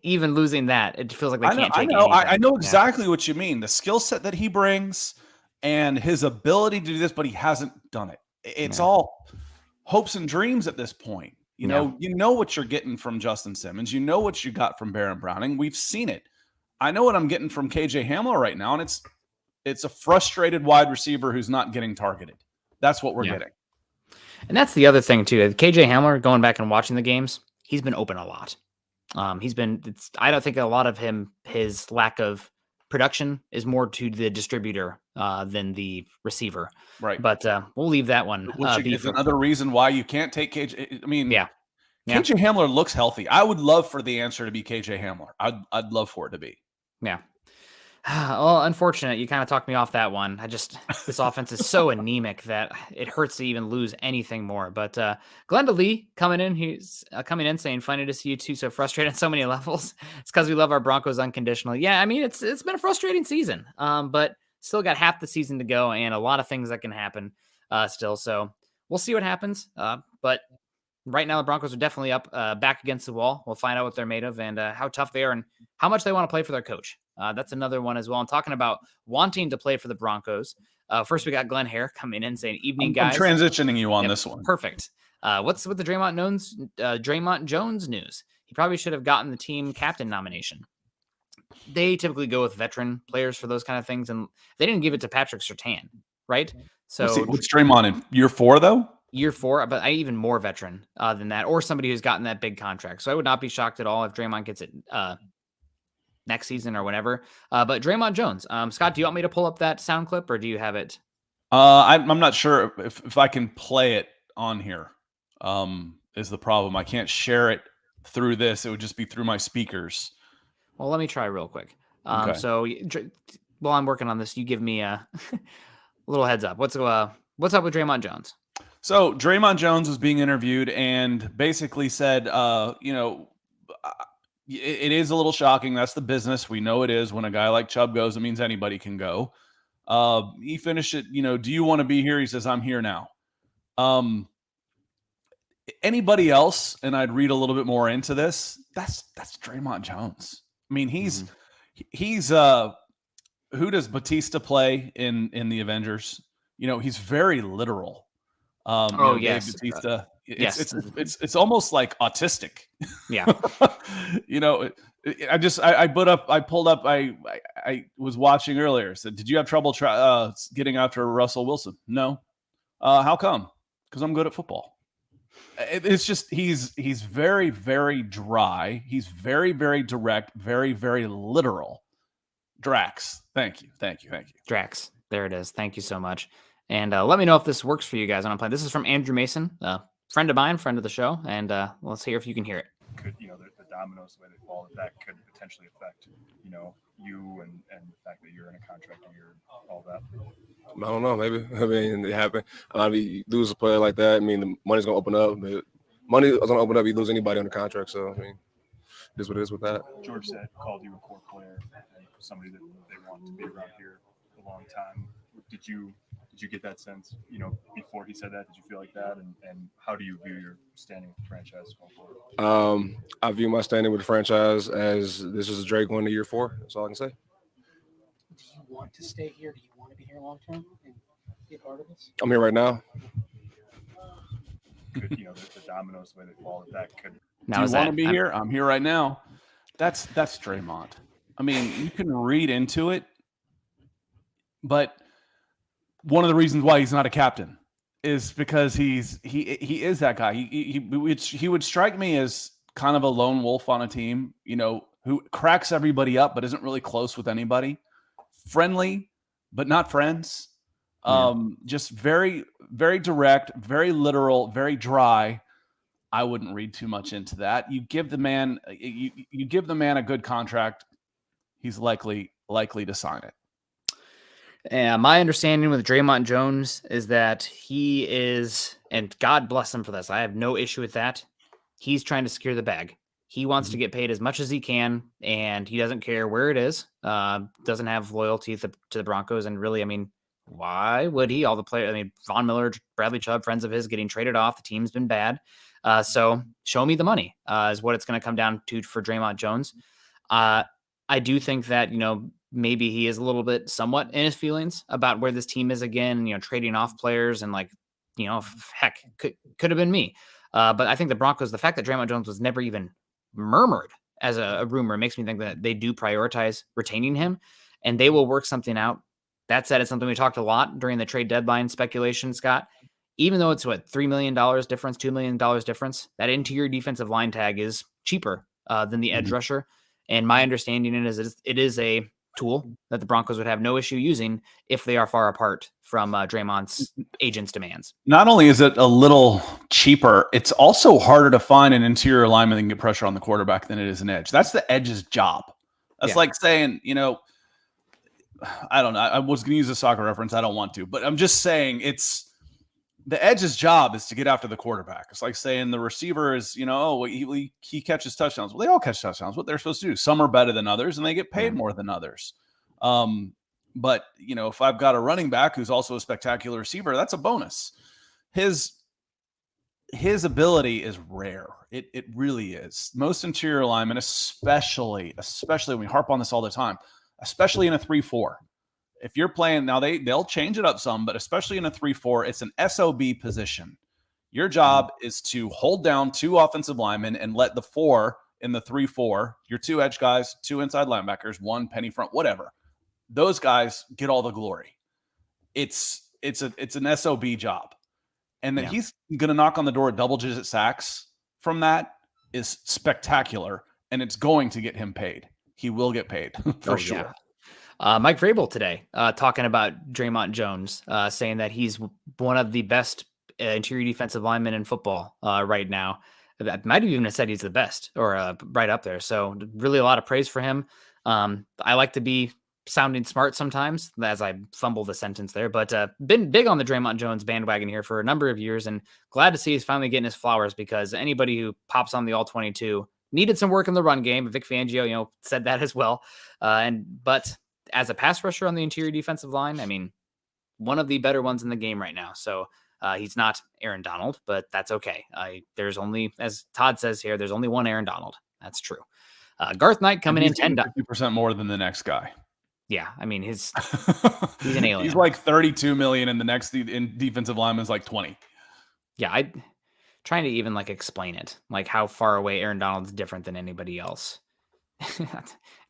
Even losing that, it feels like they can't take. I know exactly what you mean. The skill set that he brings and his ability to do this, but he hasn't done it. It's all hopes and dreams at this point. You know what you're getting from Justin Simmons. You know what you got from Baron Browning. We've seen it. I know what I'm getting from KJ Hamler right now, and it's a frustrated wide receiver who's not getting targeted. That's what we're getting. And that's the other thing too. KJ Hamler, going back and watching the games, he's been open a lot. I don't think a lot of his lack of production is more to the distributor than the receiver. Right. But we'll leave that one. Which is another reason why you can't take KJ. I mean, KJ Hamler looks healthy. I would love for the answer to be KJ Hamler. I'd love for it to be. Yeah. Well, unfortunate. You kind of talked me off that one. This offense is so anemic that it hurts to even lose anything more. But Glenda Lee coming in, he's coming in saying, funny to see you two so frustrated on so many levels. It's because we love our Broncos unconditionally. Yeah, I mean, it's been a frustrating season, but still got half the season to go and a lot of things that can happen still. So we'll see what happens. But right now, the Broncos are definitely up back against the wall. We'll find out what they're made of and how tough they are and how much they want to play for their coach. That's another one as well. And talking about wanting to play for the Broncos. First, we got Glenn Hare coming in saying, evening, guys. I'm transitioning you on this one. Perfect. What's with the Dre'Mont Jones news? He probably should have gotten the team captain nomination. They typically go with veteran players for those kind of things. And they didn't give it to Patrick Surtain, right? So what's Dre'Mont in year 4, though? Year 4, but even more veteran than that, or somebody who's gotten that big contract. So I would not be shocked at all if Dre'Mont gets it next season or whenever. But Dre'Mont Jones, Scott, do you want me to pull up that sound clip or do you have it? I'm not sure if I can play it on here. Is the problem. I can't share it through this. It would just be through my speakers. Well, let me try real quick. Okay. So while I'm working on this, you give me a little heads up. What's up with Dre'Mont Jones? So Dre'Mont Jones was being interviewed and basically said, it is a little shocking. That's the business. We know it is. When a guy like Chubb goes, it means anybody can go. He finished it, do you want to be here? He says, I'm here now. Anybody else, and I'd read a little bit more into this, that's Dre'Mont Jones. I mean, he's who does Batista play in the Avengers? He's very literal. Yes. Batista. It's almost like autistic. Yeah. I pulled up. I was watching earlier. Said, did you have trouble getting after Russell Wilson? No. How come? Because I'm good at football. It's just he's very, very dry. He's very, very direct. Very, very literal. Drax. Thank you. Drax. There it is. Thank you so much. And let me know if this works for you guys on a play. This is from Andrew Mason, friend of mine, friend of the show, and let's hear if you can hear it. Could the dominoes, the way they fall, that could potentially affect you and the fact that you're in a contract year, all that. I don't know. Maybe. I mean, it happened. You lose a player like that. I mean, the money's gonna open up. But money is gonna open up. You lose anybody on the contract. So I mean, it is what it is with that. George called you a core player, and somebody that they want to be around here a long time. Did you get that sense? Before he said that, did you feel like that? And how do you view your standing with the franchise going forward? I view my standing with the franchise as this is Dre going to year 4. That's all I can say. Do you want to stay here? Do you want to be here long term and be a part of this? I'm here right now. Could the dominoes, the way they fall, that could. Now, do you want to be here? I'm here right now. That's Dre'Mont. I mean, you can read into it, but one of the reasons why he's not a captain is because he is that guy. He would strike me as kind of a lone wolf on a team, who cracks everybody up but isn't really close with anybody. Friendly, but not friends. Just very, very direct, very literal, very dry. I wouldn't read too much into that. You give the man a good contract, he's likely to sign it. And my understanding with Dre'Mont Jones is that he is, and God bless him for this, I have no issue with that. He's trying to secure the bag. He wants to get paid as much as he can, and he doesn't care where it is. Doesn't have loyalty to the Broncos, and really, I mean, why would he? All the players, I mean, Von Miller, Bradley Chubb, friends of his, getting traded off. The team's been bad. So show me the money is what it's going to come down to for Dre'Mont Jones. I do think that, maybe he is a little bit somewhat in his feelings about where this team is again, trading off players and heck, could have been me. But I think the Broncos, the fact that Dre'Mont Jones was never even murmured as a rumor makes me think that they do prioritize retaining him and they will work something out. That said, it's something we talked a lot during the trade deadline speculation, Scott. Even though it's $3 million difference, $2 million difference, that interior defensive line tag is cheaper than the edge rusher. And my understanding is it is a tool that the Broncos would have no issue using if they are far apart from Dre'Mont's agent's demands. Not only is it a little cheaper, it's also harder to find an interior lineman that can get pressure on the quarterback than it is an edge. That's the edge's job. That's like saying, I don't know. I was going to use a soccer reference. I don't want to, but I'm just saying it's the edge's job is to get after the quarterback. It's like saying the receiver is, he catches touchdowns. Well, they all catch touchdowns. What they're supposed to do. Some are better than others, and they get paid more than others. But if I've got a running back who's also a spectacular receiver, that's a bonus. His ability is rare. It really is. Most interior linemen, especially we harp on this all the time, especially in a 3-4. If you're playing now, they'll change it up some, but especially in a 3-4, it's an SOB position. Your job is to hold down 2 offensive linemen and let the 4 in the 3-4, your 2 edge guys, 2 inside linebackers, 1 penny front, whatever. Those guys get all the glory. It's an SOB job. And that he's going to knock on the door at double-digit sacks from that is spectacular, and it's going to get him paid. He will get paid for sure. Yeah. Mike Vrabel today talking about Dre'Mont Jones, saying that he's one of the best interior defensive linemen in football right now. I might have even said he's the best or right up there. So really a lot of praise for him. I like to be sounding smart sometimes as I fumble the sentence there, but been big on the Dre'Mont Jones bandwagon here for a number of years and glad to see he's finally getting his flowers because anybody who pops on the All-22 needed some work in the run game. Vic Fangio, said that as well. But as a pass rusher on the interior defensive line, I mean, one of the better ones in the game right now. So he's not Aaron Donald, but that's okay. There's only, as Todd says here, there's only one Aaron Donald. That's true. Garth Knight coming in 50% more than the next guy. Yeah, I mean, he's an alien. He's like $32 million, and the next in defensive lineman is like 20. Yeah, I trying to even explain it, like how far away Aaron Donald's different than anybody else. It's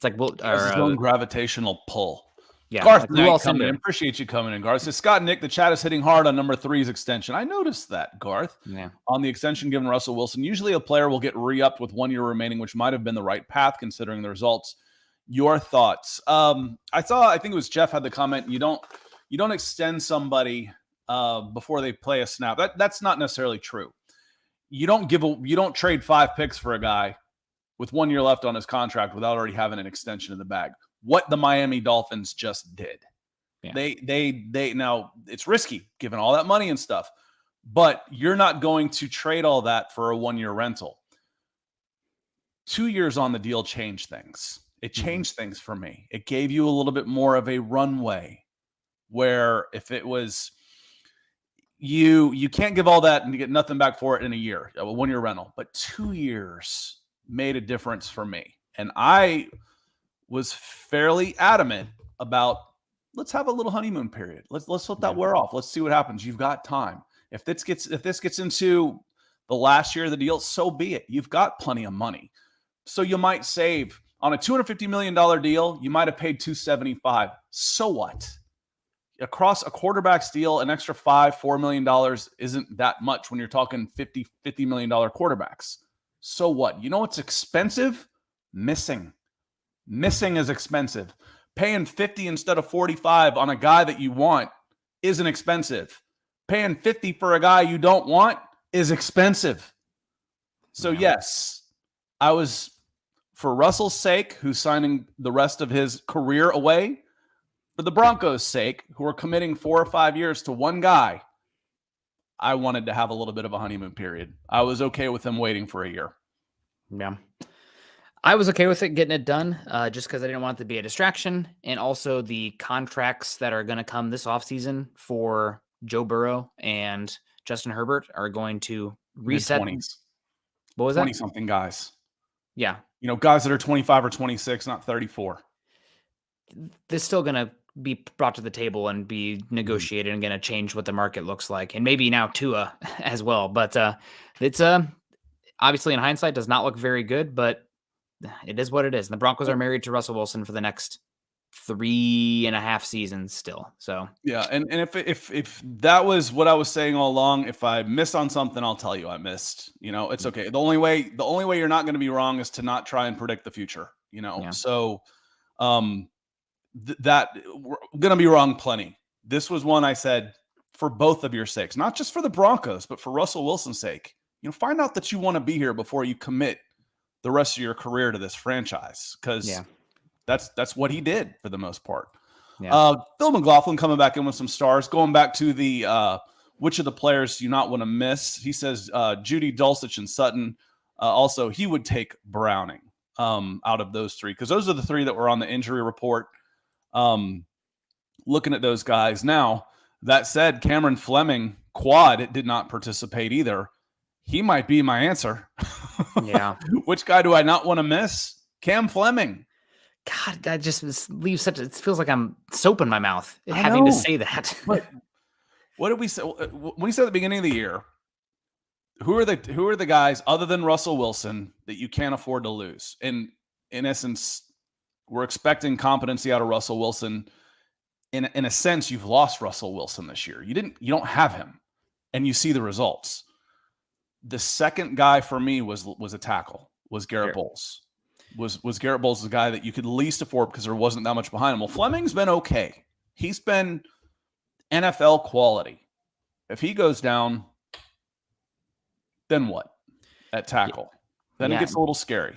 like his own gravitational pull. Yeah, Garth Knight coming in. Appreciate you coming in, Garth. Says Scott and Nick, the chat is hitting hard on number 3's extension. I noticed that, Garth. Yeah. On the extension given Russell Wilson, usually a player will get re-upped with 1 year remaining, which might have been the right path considering the results. Your thoughts? I think it was Jeff had the comment. You don't extend somebody before they play a snap. That's not necessarily true. You don't trade 5 picks for a guy with 1 year left on his contract without already having an extension in the bag. What the Miami Dolphins just did. Yeah. They now it's risky given all that money and stuff, but you're not going to trade all that for a 1 year rental. 2 years on the deal changed things. It changed things for me. It gave you a little bit more of a runway where if it was you can't give all that and get nothing back for it in a year, a 1 year rental, but 2 years made a difference for me. And I was fairly adamant about let's have a little honeymoon period. Let's let that wear off. Let's see what happens. You've got time. If this gets into the last year of the deal, so be it. You've got plenty of money. So you might save on a $250 million deal, you might have paid $275. So what? Across a quarterback's deal, an extra $4 million isn't that much when you're talking $50 million quarterbacks. So what? You know what's expensive? Missing. Missing is expensive. Paying 50 instead of 45 on a guy that you want isn't expensive. Paying 50 for a guy you don't want is expensive. So yes, I was, for Russell's sake, who's signing the rest of his career away, for the Broncos' sake, who are committing 4 or 5 years to one guy, I wanted to have a little bit of a honeymoon period. I was okay with them waiting for a year. Yeah. I was okay with it getting it done just because I didn't want it to be a distraction. And also the contracts that are going to come this offseason for Joe Burrow and Justin Herbert are going to reset. Mid-20s. What was that? 20-something guys. Yeah. You know, guys that are 25 or 26, not 34. They're still going to be brought to the table and be negotiated and going to change what the market looks like. And maybe now Tua as well. But it's obviously in hindsight does not look very good, but it is what it is. And the Broncos are married to Russell Wilson for the next 3.5 seasons still. So yeah, and if that was what I was saying all along, if I missed on something, I'll tell you I missed. You know, it's okay. The only way you're not going to be wrong is to not try and predict the future. You know, so that we're going to be wrong plenty. This was one I said for both of your sakes, not just for the Broncos, but for Russell Wilson's sake. You know, find out that you want to be here before you commit the rest of your career to this franchise, because that's what he did for the most part. Yeah. Phil McLaughlin coming back in with some stars, going back to the which of the players do you not want to miss? He says Judy, Dulcich, and Sutton. Also, he would take Browning out of those three, because those are the three that were on the injury report. Looking at those guys now, that said, Cameron Fleming, quad, did not participate either. He might be my answer. Yeah. Which guy do I not want to miss? Cam Fleming. God, that just leaves it feels like I'm soap in my mouth having to say that. What did we say? When we said at the beginning of the year, who are the guys other than Russell Wilson that you can't afford to lose? And in essence, we're expecting competency out of Russell Wilson. In a sense, you've lost Russell Wilson this year. You don't have him, and you see the results. The second guy for me was a tackle, was Garrett Bowles. Was Garrett Bowles the guy that you could least afford because there wasn't that much behind him? Well, Fleming's been okay. He's been NFL quality. If he goes down, then what? At tackle. Then it gets a little scary.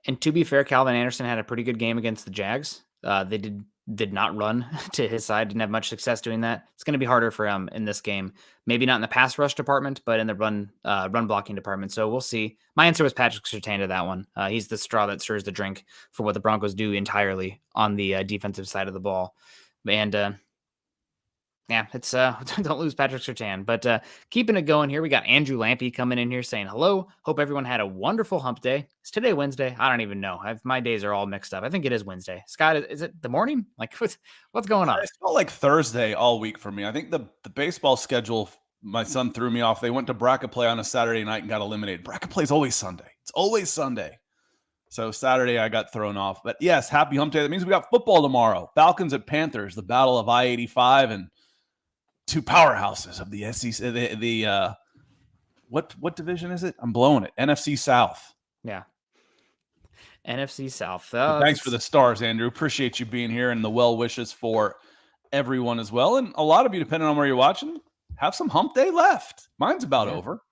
And to be fair, Calvin Anderson had a pretty good game against the Jags. They did not run to his side, didn't have much success doing that. It's going to be harder for him in this game. Maybe not in the pass rush department, but in the run blocking department. So we'll see. My answer was Patrick Surtain to that one. He's the straw that stirs the drink for what the Broncos do entirely on the defensive side of the ball. And it's don't lose Patrick Surtain. But keeping it going here, we got Andrew Lampy coming in here saying hello. Hope everyone had a wonderful hump day. Is today Wednesday? I don't even know. My days are all mixed up. I think it is Wednesday. Scott, is it the morning? Like what's going on? It felt like Thursday all week for me. I think the baseball schedule, my son threw me off. They went to bracket play on a Saturday night and got eliminated. Bracket play is always Sunday. It's always Sunday. So Saturday I got thrown off. But yes, happy hump day. That means we got football tomorrow. Falcons at Panthers, the battle of I-85 and two powerhouses of the SEC. What division is it? I'm blowing it. NFC South. Yeah. NFC South. Thanks for the stars, Andrew. Appreciate you being here and the well wishes for everyone as well. And a lot of you, depending on where you're watching, have some hump day left. Mine's about over.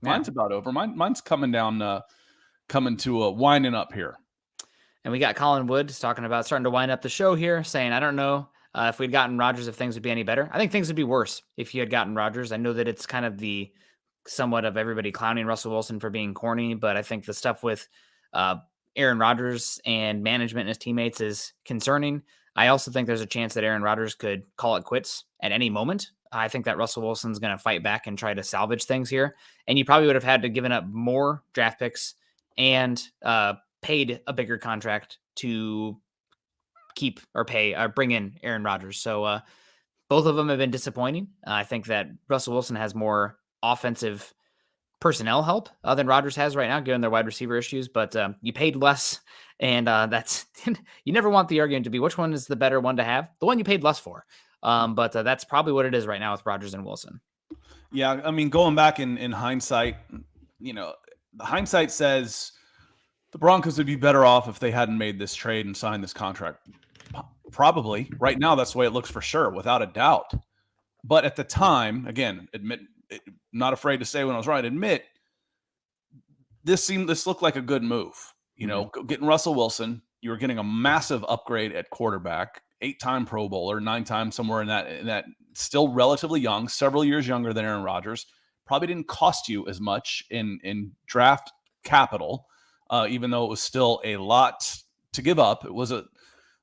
Yeah. Mine's about over. Mine's coming down, coming to a winding up here. And we got Colin Woods talking about starting to wind up the show here, saying, I don't know if we'd gotten Rodgers, if things would be any better. I think things would be worse if you had gotten Rodgers. I know that it's kind of the somewhat of everybody clowning Russell Wilson for being corny, but I think the stuff with Aaron Rodgers and management and his teammates is concerning. I also think there's a chance that Aaron Rodgers could call it quits at any moment. I think that Russell Wilson's going to fight back and try to salvage things here. And you probably would have had to given up more draft picks and paid a bigger contract to keep or pay or bring in Aaron Rodgers. So both of them have been disappointing. I think that Russell Wilson has more offensive personnel help than Rodgers has right now, given their wide receiver issues, but you paid less. And that's, you never want the argument to be which one is the better one to have, the one you paid less for. But that's probably what it is right now with Rodgers and Wilson. Yeah. I mean, going back in hindsight, hindsight says the Broncos would be better off if they hadn't made this trade and signed this contract. Probably right now, that's the way it looks for sure, without a doubt. But at the time, again, not afraid to say when I was right, admit this looked like a good move. Getting Russell Wilson, you were getting a massive upgrade at quarterback, 8-time Pro Bowler, 9-time somewhere in that still relatively young, several years younger than Aaron Rodgers. Probably didn't cost you as much in draft capital, even though it was still a lot to give up. It was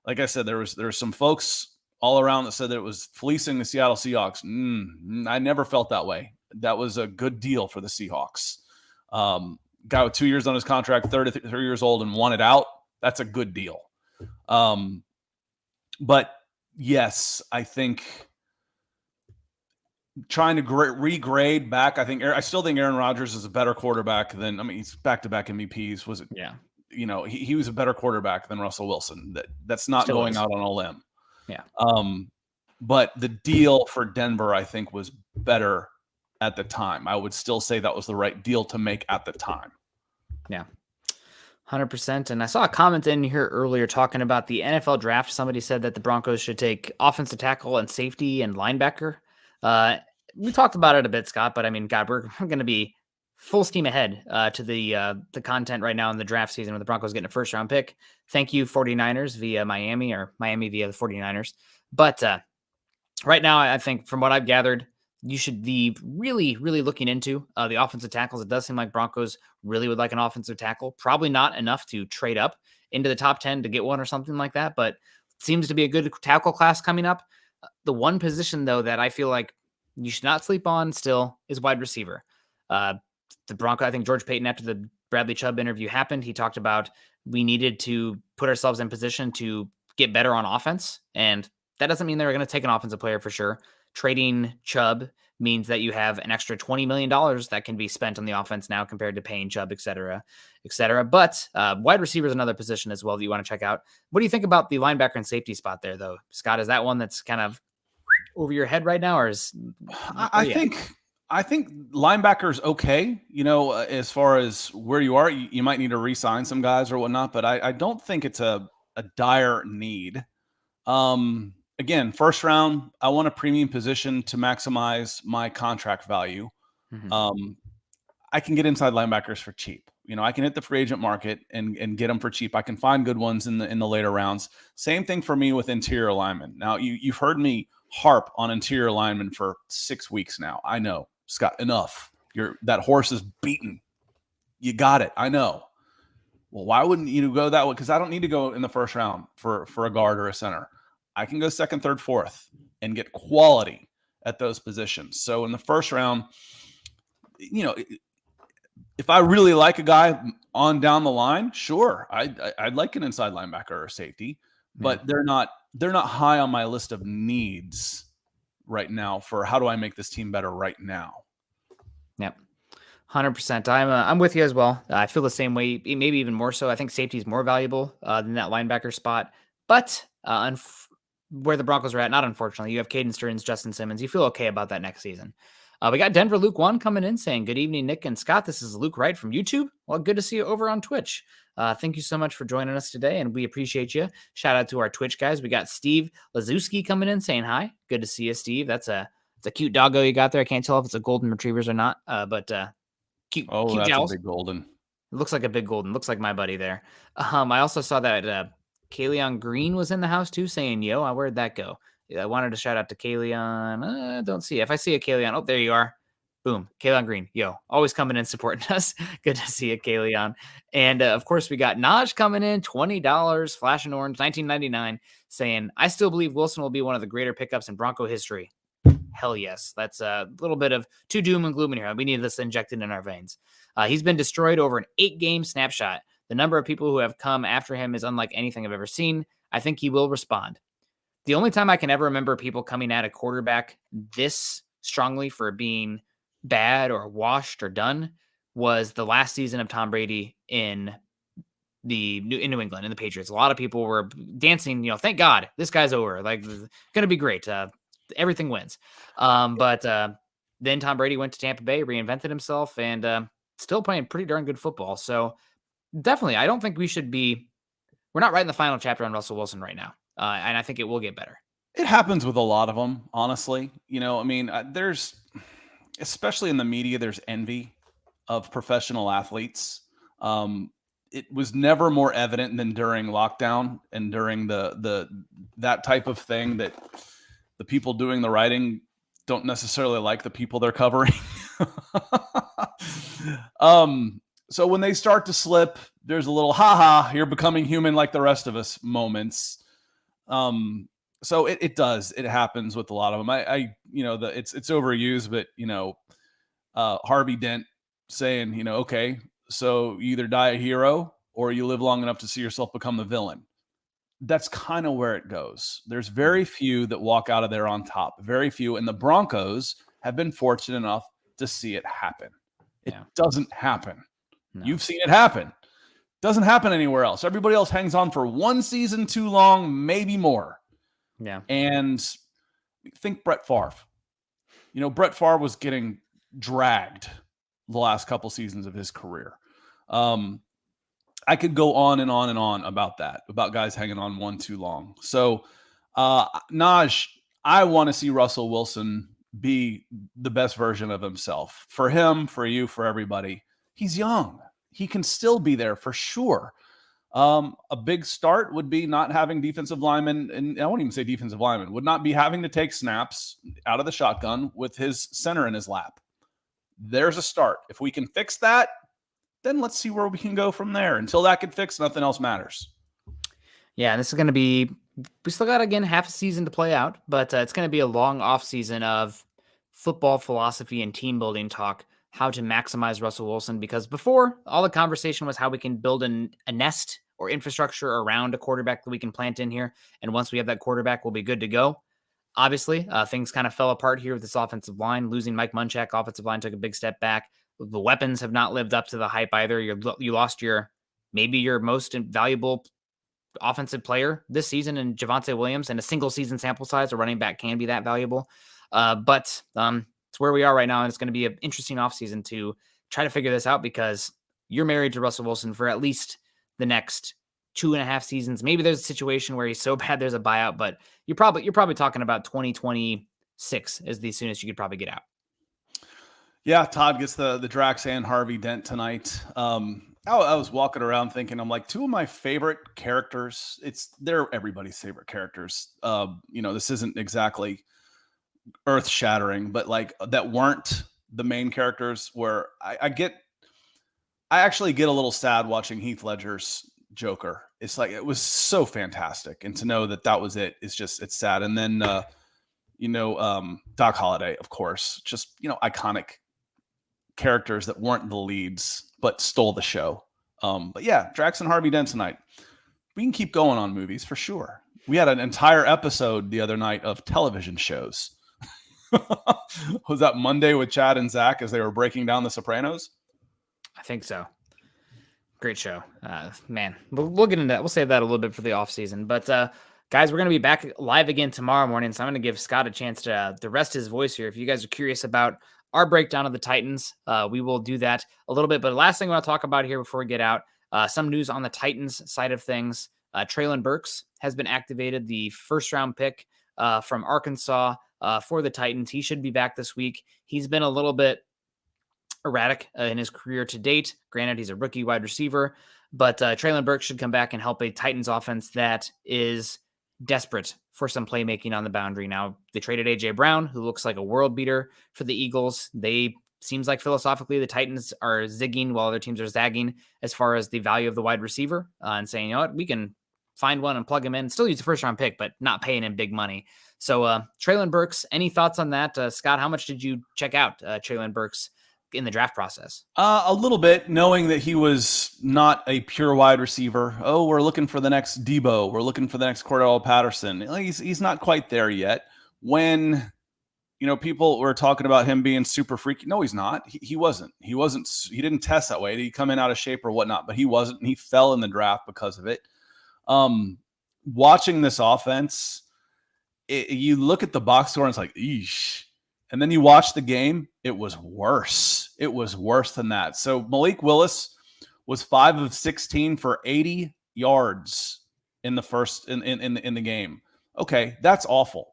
like I said, there was some folks all around that said that it was fleecing the Seattle Seahawks. I never felt that way. That was a good deal for the Seahawks. Guy with 2 years on his contract, 33 years old, and wanted out. That's a good deal. But yes, I think trying to regrade back. I still think Aaron Rodgers is a better quarterback than. I mean, he's back-to-back MVPs. Was it? Yeah. He was a better quarterback than Russell Wilson. That's not Still going is. out on a limb. Yeah. But the deal for Denver, I think, was better at the time. I would still say that was the right deal to make at the time. Yeah. 100%. And I saw a comment in here earlier talking about the NFL draft. Somebody said that the Broncos should take offensive tackle and safety and linebacker. We talked about it a bit, Scott, but I mean, God, we're going to be full steam ahead to the content right now in the draft season with the Broncos getting a first round pick. Thank you, 49ers via Miami, or Miami via the 49ers. But right now, I think from what I've gathered, you should be really, really looking into the offensive tackles. It does seem like Broncos really would like an offensive tackle. Probably not enough to trade up into the top 10 to get one or something like that, but seems to be a good tackle class coming up. The one position, though, that I feel like you should not sleep on still is wide receiver. The Broncos, I think George Payton, after the Bradley Chubb interview happened, he talked about we needed to put ourselves in position to get better on offense. And that doesn't mean they're going to take an offensive player for sure. Trading Chubb means that you have an extra $20 million that can be spent on the offense now compared to paying Chubb, et cetera, et cetera. But wide receiver is another position as well that you want to check out. What do you think about the linebacker and safety spot there, though? Scott, is that one that's kind of over your head right now, or is I think linebacker's okay, as far as where you are. You might need to re-sign some guys or whatnot, but I don't think it's a dire need. Again, first round, I want a premium position to maximize my contract value. Mm-hmm. I can get inside linebackers for cheap. I can hit the free agent market and get them for cheap. I can find good ones in the later rounds. Same thing for me with interior linemen. Now, you've heard me harp on interior linemen for 6 weeks now. I know, Scott, enough. That horse is beaten. You got it. I know. Well, why wouldn't you go that way? Because I don't need to go in the first round for a guard or a center. I can go second, third, fourth and get quality at those positions. So in the first round, if I really like a guy on down the line, sure, I'd like an inside linebacker or safety, but they're not high on my list of needs right now for how do I make this team better right now. Yep. 100%. I'm with you as well. I feel the same way, maybe even more so. I think safety is more valuable than that linebacker spot, but where the Broncos are at, not unfortunately, you have Caden Stearns, Justin Simmons. You feel okay about that next season. We got Denver Luke 1 coming in saying, good evening, Nick and Scott. This is Luke Wright from YouTube. Well, good to see you over on Twitch. Thank you so much for joining us today, and we appreciate you. Shout out to our Twitch guys. We got Steve Lazewski coming in saying hi. Good to see you, Steve. That's a It's a cute doggo you got there. I can't tell if it's a golden retrievers or not, but cute, Oh, cute that's jowls. a big golden. It looks like a big golden. Looks like my buddy there. I also saw that Kayleon Green was in the house too, saying, yo, where'd that go? I wanted to shout out to Kayleon. Don't see it. If I see a Kayleon, oh, there you are. Boom. Kayleon Green. Yo, always coming in supporting us. Good to see you, Kayleon. And of course, we got Naj coming in, $20, flashing orange, $19.99, saying, I still believe Wilson will be one of the greater pickups in Bronco history. Hell yes. That's a little bit of too doom and gloom in here. We need this injected in our veins. He's been destroyed over an 8-game snapshot. The number of people who have come after him is unlike anything I've ever seen. I think he will respond. The only time I can ever remember people coming at a quarterback this strongly for being bad or washed or done was the last season of Tom Brady in New England, in the Patriots. A lot of people were dancing, thank God this guy's over. Like, going to be great. Everything wins. But then Tom Brady went to Tampa Bay, reinvented himself, and still playing pretty darn good football. So definitely, I don't think we're not writing the final chapter on Russell Wilson right now. And I think it will get better. It happens with a lot of them, honestly. There's, especially in the media, there's envy of professional athletes. It was never more evident than during lockdown and during that type of thing, that the people doing the writing don't necessarily like the people they're covering. So when they start to slip, there's a little, you're becoming human like the rest of us moments. So it happens with a lot of them. It's overused, but Harvey Dent saying, okay, so you either die a hero or you live long enough to see yourself become the villain. That's kind of where it goes. There's very few that walk out of there on top, very few. And the Broncos have been fortunate enough to see it happen. It doesn't happen. No. You've seen it happen. Doesn't happen anywhere else. Everybody else hangs on for one season too long, maybe more. Yeah. And think Brett Favre. Brett Favre was getting dragged the last couple seasons of his career. I could go on and on and on about that, about guys hanging on one too long. So, Naj, I want to see Russell Wilson be the best version of himself. For him, for you, for everybody. He's young. He can still be there for sure. A big start would be not having defensive linemen, and I won't even say defensive linemen, would not be having to take snaps out of the shotgun with his center in his lap. There's a start. If we can fix that, then let's see where we can go from there. Until that get fixed, nothing else matters. Yeah, this is going to be, we still got, again, half a season to play out, but it's going to be a long off season of football philosophy and team building talk, how to maximize Russell Wilson, because before, all the conversation was how we can build a nest or infrastructure around a quarterback that we can plant in here. And once we have that quarterback, we'll be good to go. Obviously, things kind of fell apart here with this offensive line. Losing Mike Munchak, offensive line took a big step back. The weapons have not lived up to the hype either. You lost maybe your most valuable offensive player this season in Javonte Williams, and a single season sample size, a running back can be that valuable. But it's where we are right now, and it's going to be an interesting offseason to try to figure this out, because you're married to Russell Wilson for at least the next 2.5 seasons. Maybe there's a situation where he's so bad there's a buyout, but you're probably talking about 2026 as the soonest you could probably get out. Yeah, Todd gets the Drax and Harvey Dent tonight. I was walking around thinking, I'm like, two of my favorite characters. They're everybody's favorite characters. This isn't exactly earth shattering, but like that weren't the main characters. Where I actually get a little sad watching Heath Ledger's Joker. It's like, it was so fantastic, and to know that was it's sad. And then Doc Holliday, of course, just iconic characters that weren't the leads but stole the show. But yeah, Drax and Harvey Dent tonight. We can keep going on movies for sure. We had an entire episode the other night of television shows. Was that Monday with Chad and Zach as they were breaking down The Sopranos? I think so. Great show. Man, we'll get into that. We'll save that a little bit for the off season. But guys, we're going to be back live again tomorrow morning, so I'm going to give Scott a chance to rest his voice here. If you guys are curious about our breakdown of the Titans, we will do that a little bit. But last thing I want to talk about here before we get out, some news on the Titans side of things. Treylon Burks has been activated, the first-round pick from Arkansas. for the Titans. He should be back this week. He's been a little bit erratic in his career to date. Granted, he's a rookie wide receiver, but Treylon Burks should come back and help a Titans offense that is desperate for some playmaking on the boundary. Now, they traded A.J. Brown, who looks like a world beater for the Eagles. Seems like philosophically the Titans are zigging while other teams are zagging as far as the value of the wide receiver and saying, you know what, we can find one and plug him in, still use the first round pick, but not paying him big money. So Treylon Burks, any thoughts on that? Scott, how much did you check out Treylon Burks in the draft process? A little bit, knowing that he was not a pure wide receiver. Oh, we're looking for the next Debo. We're looking for the next Cordell Patterson. He's not quite there yet. When people were talking about him being super freaky. No, he's not. He wasn't. He didn't test that way. Did he come in out of shape or whatnot? But he wasn't. And he fell in the draft because of it. Watching this offense, you look at the box score and it's like, eesh. And then you watch the game, it was worse. It was worse than that. So Malik Willis was 5 of 16 for 80 yards in the first in the game. Okay, that's awful.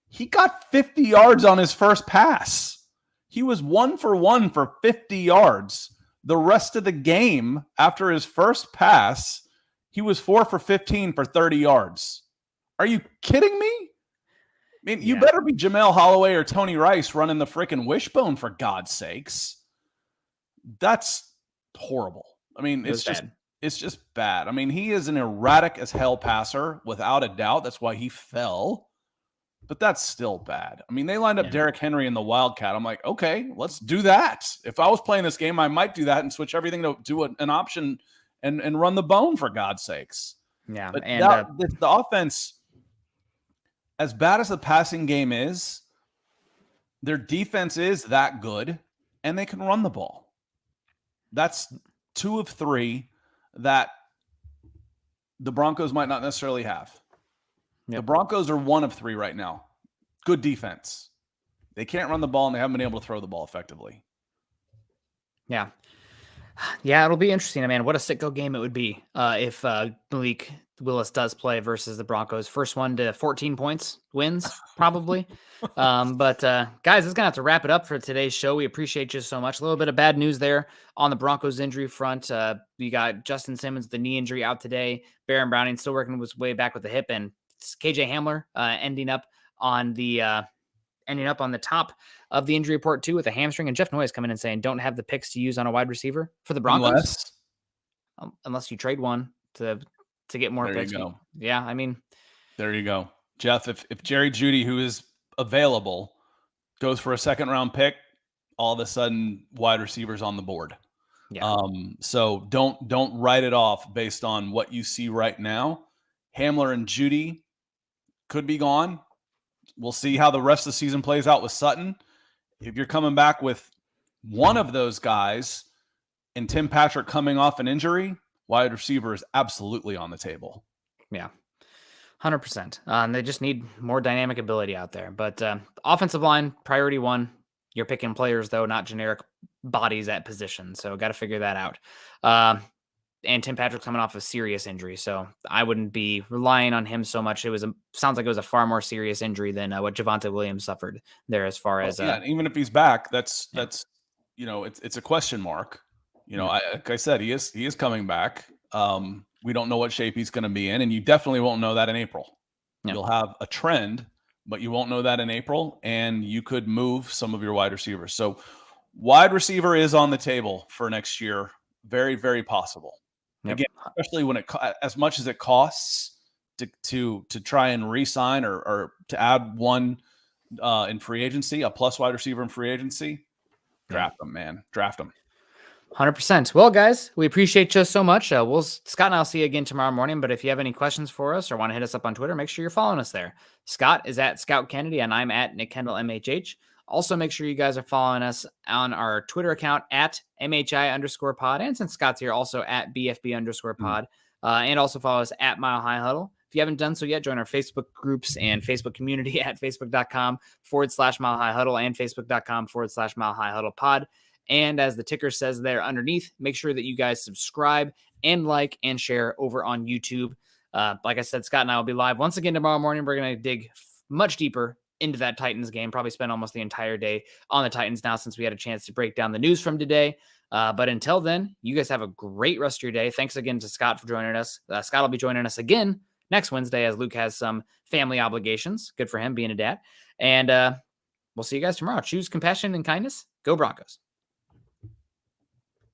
He got 50 yards on his first pass. He was 1 for 1 for 50 yards. The rest of the game, after his first pass, he was 4 for 15 for 30 yards. Are you kidding me? I mean, you better be Jamel Holloway or Tony Rice running the freaking wishbone, for God's sakes. That's horrible. I mean, it's just bad. I mean, he is an erratic as hell passer, without a doubt. That's why he fell. But that's still bad. I mean, they lined up Derrick Henry in the Wildcat. I'm like, okay, let's do that. If I was playing this game, I might do that and switch everything to do an option and run the bone, for God's sakes. Yeah. But And the offense, as bad as the passing game is, their defense is that good, and they can run the ball. That's 2 of 3 that the Broncos might not necessarily have. Yep. The Broncos are 1 of 3 right now. Good defense. They can't run the ball, and they haven't been able to throw the ball effectively. Yeah. Yeah, it'll be interesting. I mean, what a sicko game it would be if Malik Willis does play versus the Broncos. First one to 14 points wins, probably. But guys, it's going to have to wrap it up for today's show. We appreciate you so much. A little bit of bad news there on the Broncos injury front. We got Justin Simmons, the knee injury, out today. Baron Browning still working his way back with the hip, and KJ Hamler ending up on the top of the injury report too with a hamstring, and Jeff Noyes coming in saying don't have the picks to use on a wide receiver for the Broncos unless you trade one to get more picks. Yeah, I mean, there you go, Jeff. If Jerry Jeudy, who is available, goes for a second round pick, all of a sudden wide receivers on the board. Yeah. So don't write it off based on what you see right now. Hamler and Jeudy could be gone. We'll see how the rest of the season plays out with Sutton. If you're coming back with one of those guys and Tim Patrick coming off an injury, wide receiver is absolutely on the table. Yeah, 100%. They just need more dynamic ability out there. But offensive line, priority 1. You're picking players, though, not generic bodies at position. So got to figure that out. And Tim Patrick's coming off a serious injury, so I wouldn't be relying on him so much. Sounds like it was a far more serious injury than what Javonte Williams suffered there. As far as even if he's back, that's it's a question mark. Like I said, he is coming back. We don't know what shape he's going to be in, and you definitely won't know that in April. Yeah. You'll have a trend, but you won't know that in April, and you could move some of your wide receivers. So wide receiver is on the table for next year. Very, very possible. Yep. Again, especially when as much as it costs to try and re-sign or to add one in free agency, a plus wide receiver in free agency, draft them, man. Draft them. 100%. Well, guys, we appreciate you so much. Scott and I'll see you again tomorrow morning. But if you have any questions for us or want to hit us up on Twitter, make sure you're following us there. Scott is at Scout Kennedy, and I'm at Nick Kendell MHH. Also, make sure you guys are following us on our Twitter account at MHI_pod. And since Scott's here, also at BFB_pod. And also follow us at Mile High Huddle. If you haven't done so yet, join our Facebook groups and Facebook community at facebook.com/Mile High Huddle and facebook.com/Mile High Huddle pod. And as the ticker says there underneath, make sure that you guys subscribe and like and share over on YouTube. Like I said, Scott and I will be live once again tomorrow morning. We're going to dig much deeper into that Titans game. Probably spend almost the entire day on the Titans now since we had a chance to break down the news from today. But until then, you guys have a great rest of your day. Thanks again to Scott for joining us. Scott will be joining us again next Wednesday as Luke has some family obligations. Good for him being a dad. And we'll see you guys tomorrow. Choose compassion and kindness. Go Broncos.